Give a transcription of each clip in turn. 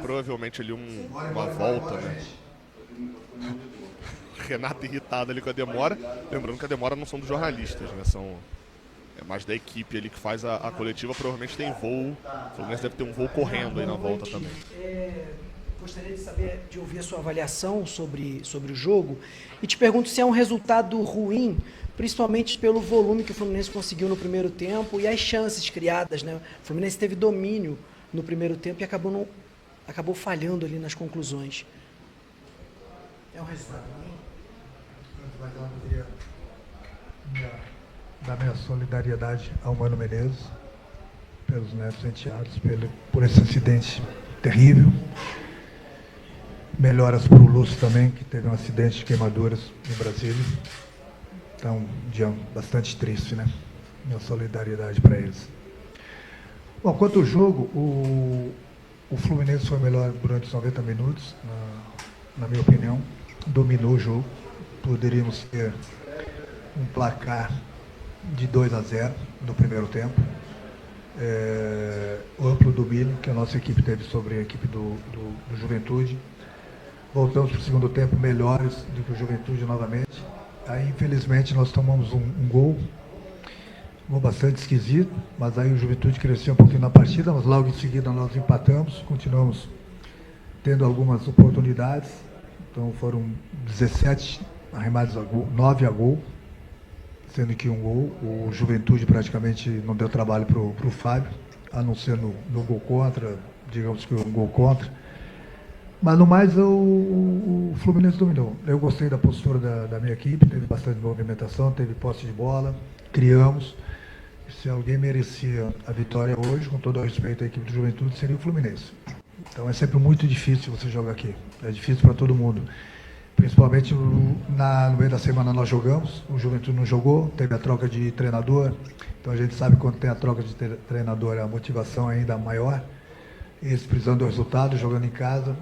Provavelmente ali uma volta, né? Renato irritado ali com a demora. Lembrando que a demora não são dos jornalistas, né? É mais da equipe ali que faz a coletiva. Provavelmente tem voo. O Fluminense deve ter um voo correndo aí na volta também. Gostaria de saber, de ouvir a sua avaliação sobre o jogo. E te pergunto se é um resultado ruim, principalmente pelo volume que o Fluminense conseguiu no primeiro tempo e as chances criadas, né? O Fluminense teve domínio no primeiro tempo e acabou falhando ali nas conclusões. É um resultado ruim? Da minha solidariedade ao Mano Menezes, pelos netos enteados, por esse acidente terrível. Melhoras para o Lúcio também, que teve um acidente de queimaduras em Brasília. Então, um dia bastante triste, né? Minha solidariedade para eles. Bom, quanto ao jogo, o Fluminense foi melhor durante os 90 minutos, na minha opinião. Dominou o jogo. Poderíamos ter um placar de 2-0 no primeiro tempo. O amplo domínio que a nossa equipe teve sobre a equipe do Juventude. Voltamos para o segundo tempo melhores do que o Juventude novamente. Aí, infelizmente, nós tomamos um gol bastante esquisito, mas aí o Juventude cresceu um pouquinho na partida, mas logo em seguida nós empatamos, continuamos tendo algumas oportunidades. Então foram 17 arremates a gol, 9 a gol, sendo que um gol. O Juventude praticamente não deu trabalho para o Fábio, a não ser no gol contra, digamos que um gol contra. Mas no mais o Fluminense dominou. Eu gostei da postura da minha equipe, teve bastante movimentação, teve posse de bola, criamos. Se alguém merecia a vitória hoje, com todo o respeito à equipe do Juventude, seria o Fluminense. Então é sempre muito difícil você jogar aqui. É difícil para todo mundo. Principalmente no meio da semana nós jogamos, o Juventude não jogou, teve a troca de treinador. Então a gente sabe quando tem a troca de treinador, a motivação é ainda maior. Eles precisando do resultado, jogando em casa.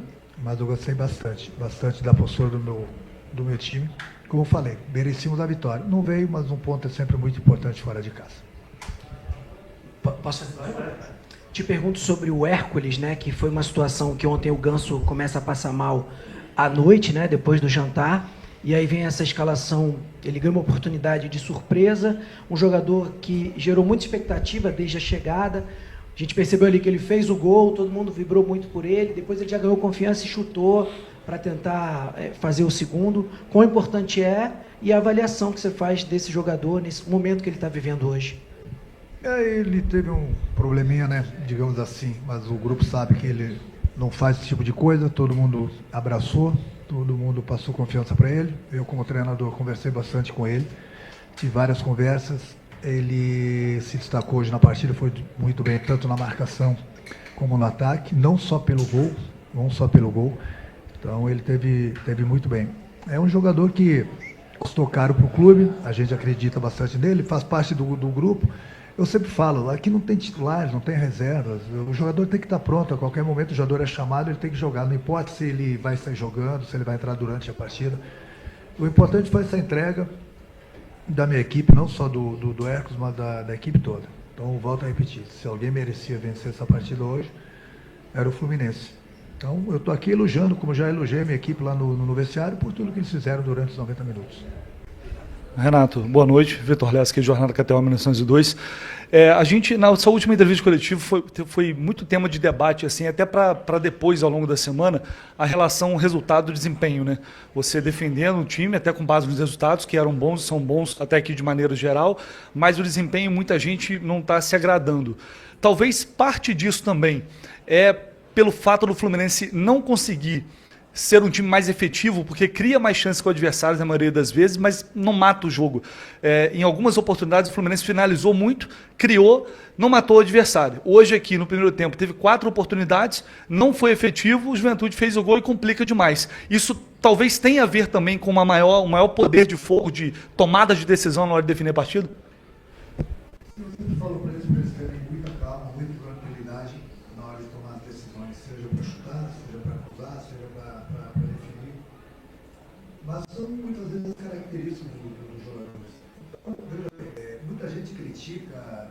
Mas eu gostei bastante da postura do meu time. Como eu falei, merecíamos a vitória. Não veio, mas um ponto é sempre muito importante fora de casa. Posso fazer? Te pergunto sobre o Hércules, né? Que foi uma situação que ontem o Ganso começa a passar mal à noite, né? Depois do jantar. E aí vem essa escalação, ele ganha uma oportunidade de surpresa, um jogador que gerou muita expectativa desde a chegada. A gente percebeu ali que ele fez o gol, todo mundo vibrou muito por ele, depois ele já ganhou confiança e chutou para tentar fazer o segundo. Quão importante é e a avaliação que você faz desse jogador nesse momento que ele está vivendo hoje? Ele teve um probleminha, né, digamos assim, mas o grupo sabe que ele não faz esse tipo de coisa, todo mundo abraçou, todo mundo passou confiança para ele. Eu, como treinador, conversei bastante com ele, tive várias conversas. Ele se destacou hoje na partida, foi muito bem, tanto na marcação como no ataque, não só pelo gol, então ele teve muito bem. É um jogador que custou caro para o clube, a gente acredita bastante nele, faz parte do grupo. Eu sempre falo, aqui não tem titulares, não tem reservas, o jogador tem que estar pronto, a qualquer momento o jogador é chamado, ele tem que jogar, não importa se ele vai estar jogando, se ele vai entrar durante a partida. O importante foi essa entrega da minha equipe, não só do Hércules, mas da equipe toda. Então, volto a repetir, se alguém merecia vencer essa partida hoje, era o Fluminense. Então, eu estou aqui elogiando, como já elogiei a minha equipe lá no vestiário, por tudo que eles fizeram durante os 90 minutos. Renato, boa noite. Vitor Lessa, Jornada KTO 1902. A gente, na sua última entrevista coletiva, foi muito tema de debate, assim, até para depois, ao longo da semana, a relação resultado-desempenho, né? Você defendendo o time, até com base nos resultados, que eram bons e são bons até aqui de maneira geral, mas o desempenho, muita gente não está se agradando. Talvez parte disso também é pelo fato do Fluminense não conseguir ser um time mais efetivo, porque cria mais chances com adversários na maioria das vezes, mas não mata o jogo. Em algumas oportunidades o Fluminense finalizou muito, criou, não matou o adversário. Hoje aqui no primeiro tempo teve 4 oportunidades, não foi efetivo, o Juventude fez o gol e complica demais. Isso talvez tenha a ver também com um maior poder de fogo, de tomada de decisão na hora de definir a partida? Eu sempre falo para eles terem muita calma, muita tranquilidade na hora de tomar as decisões, seja para chutar, seja para cruzar, seja para definir. Mas são muitas vezes características dos jogadores. Então, muita gente critica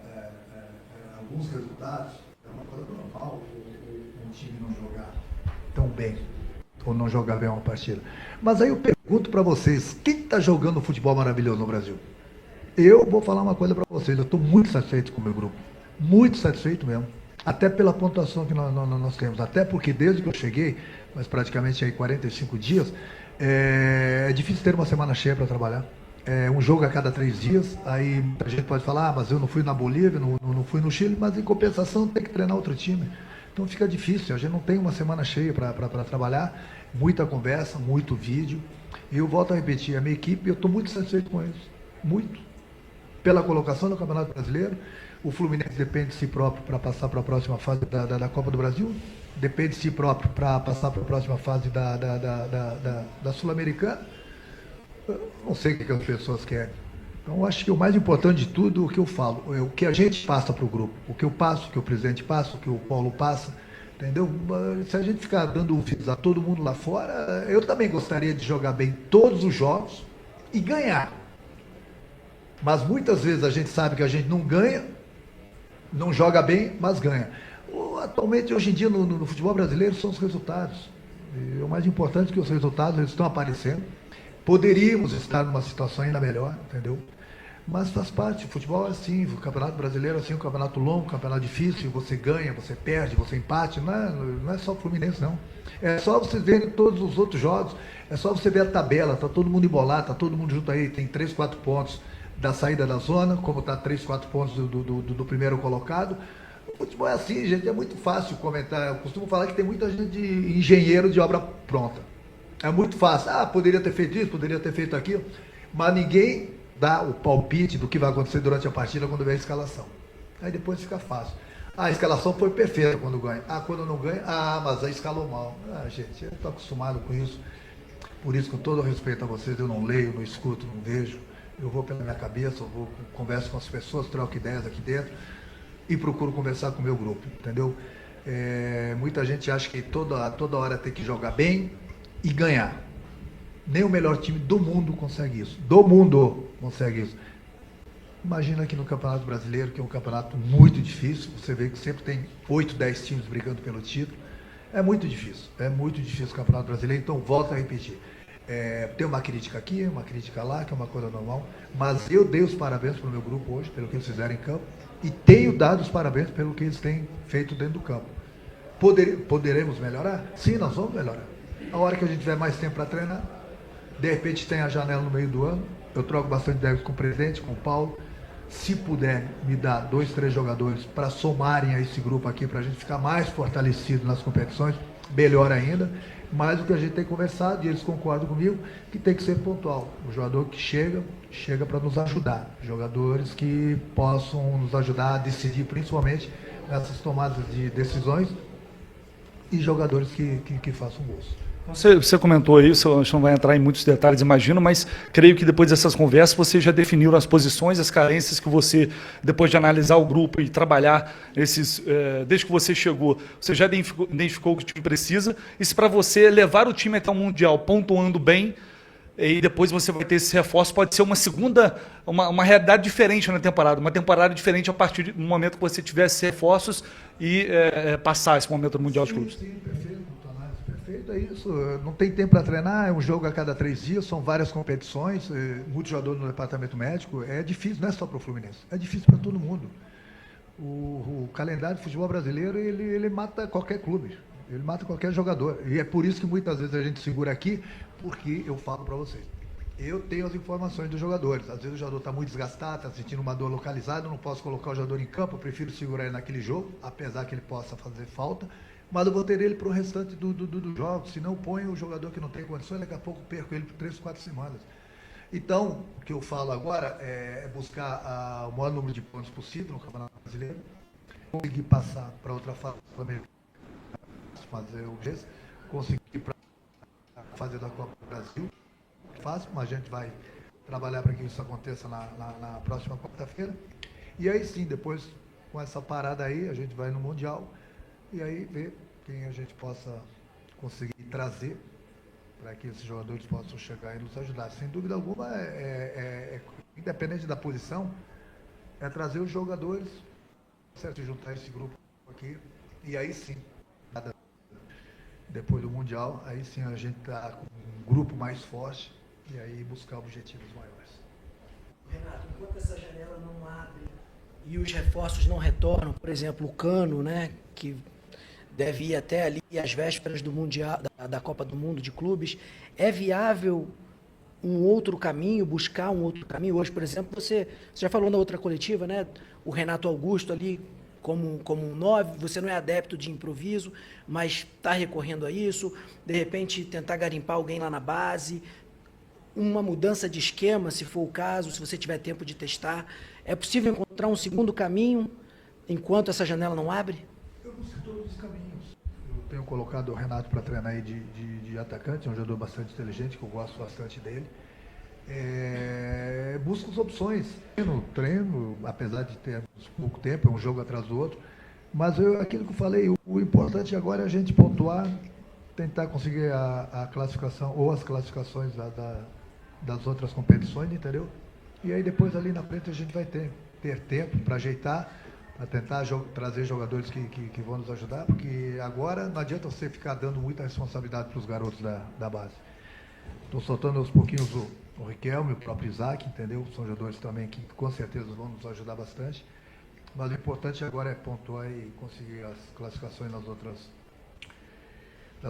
alguns resultados, é uma coisa normal um time não jogar tão bem, ou não jogar bem uma partida. Mas aí eu pergunto para vocês, quem está jogando futebol maravilhoso no Brasil? Eu vou falar uma coisa para vocês, eu estou muito satisfeito com o meu grupo, muito satisfeito mesmo, até pela pontuação que nós temos, até porque desde que eu cheguei, mas praticamente aí 45 dias, é difícil ter uma semana cheia para trabalhar. É um jogo a cada 3 dias, aí a gente pode falar, mas eu não fui na Bolívia, não fui no Chile, mas em compensação tem que treinar outro time. Então fica difícil, a gente não tem uma semana cheia para trabalhar, muita conversa, muito vídeo. E eu volto a repetir, a minha equipe, eu estou muito satisfeito com eles, muito. Pela colocação no Campeonato Brasileiro, o Fluminense depende de si próprio para passar para a próxima fase da Copa do Brasil, depende de si próprio para passar para a próxima fase da Sul-Americana. Não sei o que as pessoas querem. Então, eu acho que o mais importante de tudo, o que eu falo, é o que a gente passa para o grupo, o que eu passo, o que o presidente passa, o que o Paulo passa, entendeu? Se a gente ficar dando ouvidos a todo mundo lá fora, eu também gostaria de jogar bem todos os jogos e ganhar. Mas muitas vezes a gente sabe que a gente não ganha, não joga bem, mas ganha. Atualmente, hoje em dia, no futebol brasileiro, são os resultados. E o mais importante é que os resultados eles estão aparecendo. Poderíamos estar numa situação ainda melhor, entendeu? Mas faz parte, o futebol é assim, o Campeonato Brasileiro é assim, um campeonato longo, um campeonato difícil, você ganha, você perde, você empate, não é só o Fluminense, não. É só vocês verem todos os outros jogos, é só você ver a tabela, tá todo mundo embolado, tá todo mundo junto aí, tem 3, 4 pontos da saída da zona, como tá 3, 4 pontos do primeiro colocado. O futebol é assim, gente, é muito fácil comentar, eu costumo falar que tem muita gente de engenheiro de obra pronta. É muito fácil. Poderia ter feito isso, poderia ter feito aquilo. Mas ninguém dá o palpite do que vai acontecer durante a partida quando vem a escalação. Aí depois fica fácil. A escalação foi perfeita quando ganha. Quando não ganha, mas aí escalou mal. Gente, eu estou acostumado com isso. Por isso, com todo respeito a vocês, eu não leio, não escuto, não vejo. Eu vou pela minha cabeça, eu vou, converso com as pessoas, troco ideias aqui dentro e procuro conversar com o meu grupo, entendeu? Muita gente acha que toda hora tem que jogar bem e ganhar. Nem o melhor time do mundo consegue isso. Do mundo consegue isso. Imagina aqui no Campeonato Brasileiro, que é um campeonato muito difícil. Você vê que sempre tem 8, 10 times brigando pelo título. É muito difícil o Campeonato Brasileiro. Então, volto a repetir. Tem uma crítica aqui, uma crítica lá, que é uma coisa normal. Mas eu dei os parabéns para o meu grupo hoje, pelo que eles fizeram em campo. E tenho dado os parabéns pelo que eles têm feito dentro do campo. Poderemos melhorar? Sim, nós vamos melhorar. A hora que a gente tiver mais tempo para treinar, de repente tem a janela no meio do ano, eu troco bastante ideias com o presidente, com o Paulo. Se puder me dar 2, 3 jogadores para somarem a esse grupo aqui, para a gente ficar mais fortalecido nas competições, melhor ainda. Mas o que a gente tem conversado, e eles concordam comigo, que tem que ser pontual. O jogador que chega para nos ajudar. Jogadores que possam nos ajudar a decidir, principalmente nessas tomadas de decisões, e jogadores que façam gols. Você comentou aí, a gente não vai entrar em muitos detalhes, imagino, mas creio que depois dessas conversas você já definiu as posições, as carências que você, depois de analisar o grupo e trabalhar desde que você chegou, você já identificou o que o time precisa, e se para você levar o time até o Mundial pontuando bem, e depois você vai ter esse reforço, pode ser uma segunda, uma realidade diferente na temporada, uma temporada diferente a partir do momento que você tiver esses reforços e passar esse momento do Mundial de Clubes. Sim, perfeito. É isso, não tem tempo para treinar, é um jogo a cada 3 dias, são várias competições, muito jogador no departamento médico, é difícil, não é só para o Fluminense, é difícil para todo mundo. O calendário do futebol brasileiro, ele mata qualquer clube, ele mata qualquer jogador, e é por isso que muitas vezes a gente segura aqui, porque eu falo para vocês, eu tenho as informações dos jogadores, às vezes o jogador está muito desgastado, está sentindo uma dor localizada, eu não posso colocar o jogador em campo, eu prefiro segurar ele naquele jogo, apesar que ele possa fazer falta, mas eu vou ter ele para o restante do jogo, se não põe o jogador que não tem condições, daqui a pouco perco ele por 3, 4 semanas. Então, o que eu falo agora é buscar o maior número de pontos possível no Campeonato Brasileiro, conseguir passar para outra fase do Americano, fazer o GES, conseguir para a fase da Copa do Brasil, fácil, mas a gente vai trabalhar para que isso aconteça na próxima quarta-feira, e aí sim, depois com essa parada aí, a gente vai no Mundial, e aí ver quem a gente possa conseguir trazer para que esses jogadores possam chegar e nos ajudar. Sem dúvida alguma, independente da posição, é trazer os jogadores certo de juntar esse grupo aqui, e aí sim, depois do Mundial, aí sim a gente está com um grupo mais forte e aí buscar objetivos maiores. Renato, enquanto essa janela não abre e os reforços não retornam, por exemplo, o Cano, né, que deve ir até ali às vésperas do Mundial, da Copa do Mundo de Clubes, é viável um outro caminho, buscar um outro caminho? Hoje, por exemplo, você já falou na outra coletiva, né, o Renato Augusto ali como um 9, você não é adepto de improviso, mas está recorrendo a isso, de repente tentar garimpar alguém lá na base, uma mudança de esquema, se for o caso, se você tiver tempo de testar. É possível encontrar um segundo caminho enquanto essa janela não abre? Eu busco todos os caminhos. Eu tenho colocado o Renato para treinar aí de atacante, é um jogador bastante inteligente, que eu gosto bastante dele. Busco as opções. Treino, apesar de termos pouco tempo, é um jogo atrás do outro, mas aquilo que eu falei, o importante agora é a gente pontuar, tentar conseguir a classificação ou as classificações das outras competições, entendeu? E aí depois ali na frente a gente vai ter tempo para ajeitar, para tentar trazer jogadores que vão nos ajudar, porque agora não adianta você ficar dando muita responsabilidade para os garotos da base. Estou soltando aos pouquinhos o Riquelme, o próprio Isaac, entendeu? São jogadores também que com certeza vão nos ajudar bastante. Mas o importante agora é pontuar e conseguir as classificações nas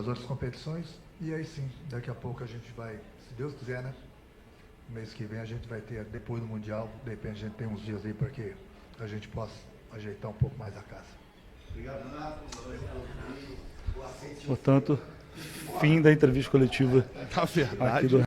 outras competições. E aí sim, daqui a pouco a gente vai, se Deus quiser, né? Mês que vem a gente vai ter, depois do Mundial, de repente a gente tem uns dias aí para que a gente possa ajeitar um pouco mais a casa. Obrigado, Renato. Portanto, fim da entrevista coletiva Na verdade, aqui do